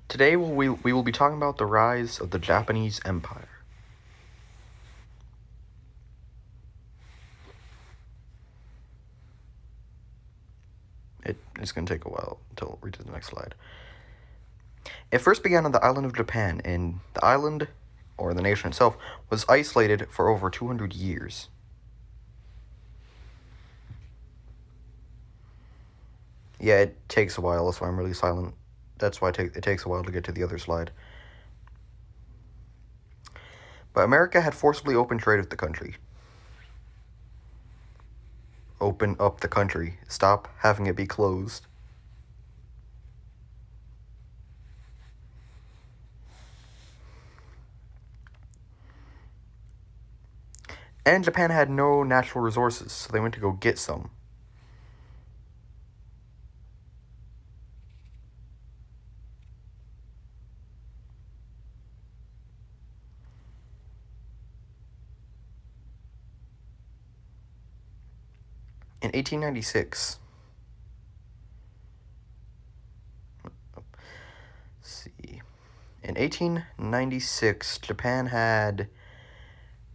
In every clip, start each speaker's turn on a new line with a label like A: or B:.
A: Today we will be talking about the rise of the Japanese Empire. It's going to take a while until we reach the next slide. It first began on the island of Japan, and the island, or the nation itself, was isolated for over 200 years. Yeah, it takes a while, that's why I'm really silent. That's why it takes a while to get to the other slide. But America had forcibly opened trade with the country. Open up the country. Stop having it be closed. And Japan had no natural resources, so they went to go get some. In 1896, in 1896, Japan had,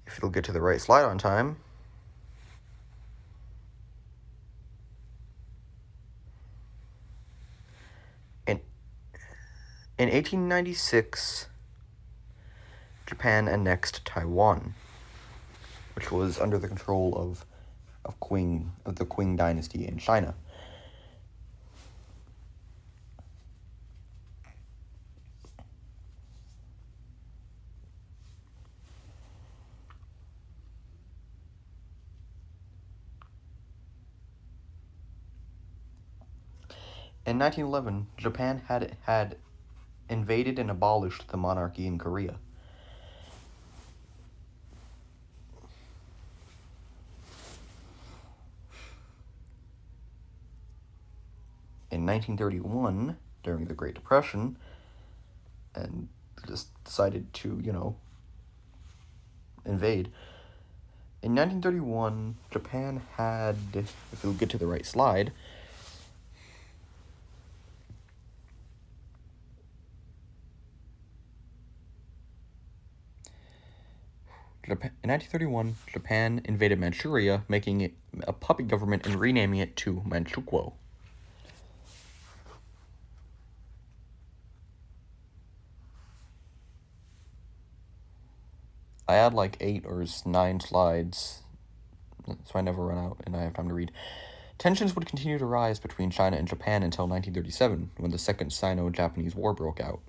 A: if it'll get to the right slide on time, in 1896, Japan annexed Taiwan, which was under the control of the Qing dynasty in China. In 1911, Japan had invaded and abolished the monarchy in Korea. In 1931, during the Great Depression, and just decided to, invade. In 1931, Japan had, if we'll get to the right slide, in 1931, Japan invaded Manchuria, making it a puppet government and renaming it to Manchukuo. I had like 8 or 9 slides, so I never run out and I have time to read. Tensions would continue to rise between China and Japan until 1937, when the Second Sino-Japanese War broke out.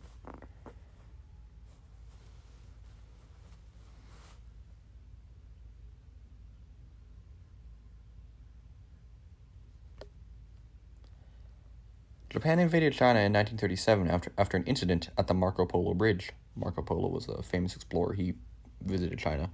A: Japan invaded China in 1937 after an incident at the Marco Polo Bridge. Marco Polo was a famous explorer. He visited China.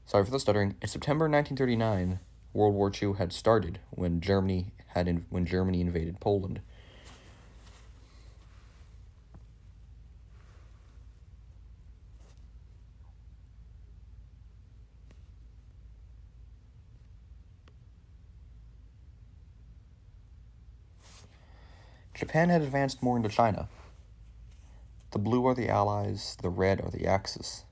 A: Sorry for the stuttering. In September 1939, World War II had started when Germany invaded Poland. Japan had advanced more into China. The blue are the Allies, the red are the Axis.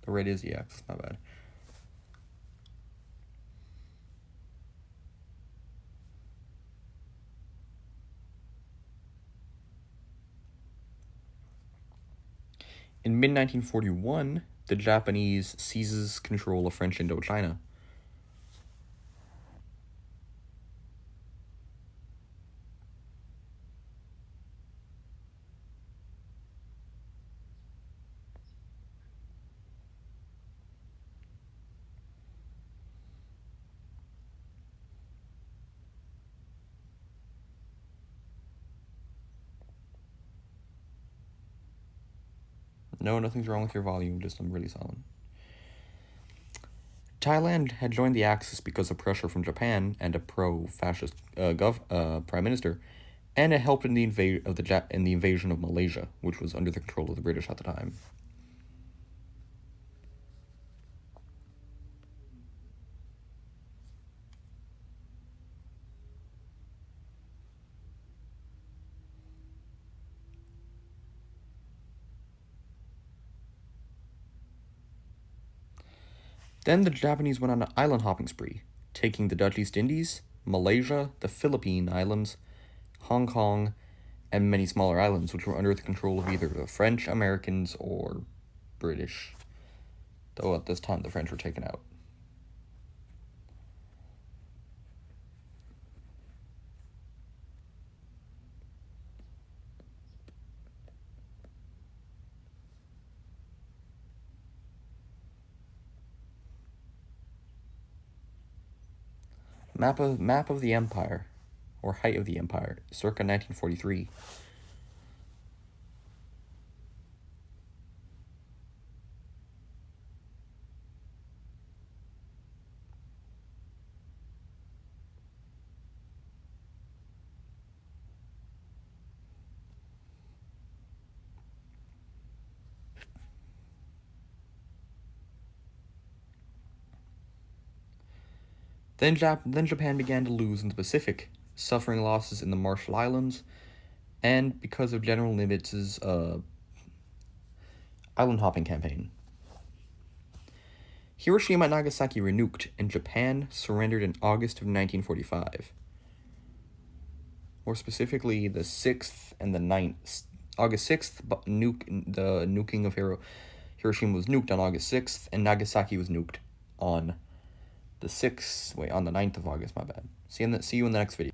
A: The red is the Axis, my bad. In mid-1941, the Japanese seizes control of French Indochina. No, nothing's wrong with your volume, just I'm really silent. Thailand had joined the Axis because of pressure from Japan and a pro-fascist prime minister, and it helped in the invasion of Malaysia, which was under the control of the British at the time. Then the Japanese went on an island hopping spree, taking the Dutch East Indies, Malaysia, the Philippine Islands, Hong Kong, and many smaller islands which were under the control of either the French, Americans, or British. Though at this time the French were taken out. Map of the Empire, or height of the Empire, circa 1943. Then Japan began to lose in the Pacific, suffering losses in the Marshall Islands, and because of General Nimitz's island hopping campaign. Hiroshima and Nagasaki were nuked, and Japan surrendered in August of 1945. More specifically, the 6th and the 9th. August 6th, the nuking of Hiroshima was nuked on August 6th, and Nagasaki was nuked on the 9th of August, my bad. See you in the next video.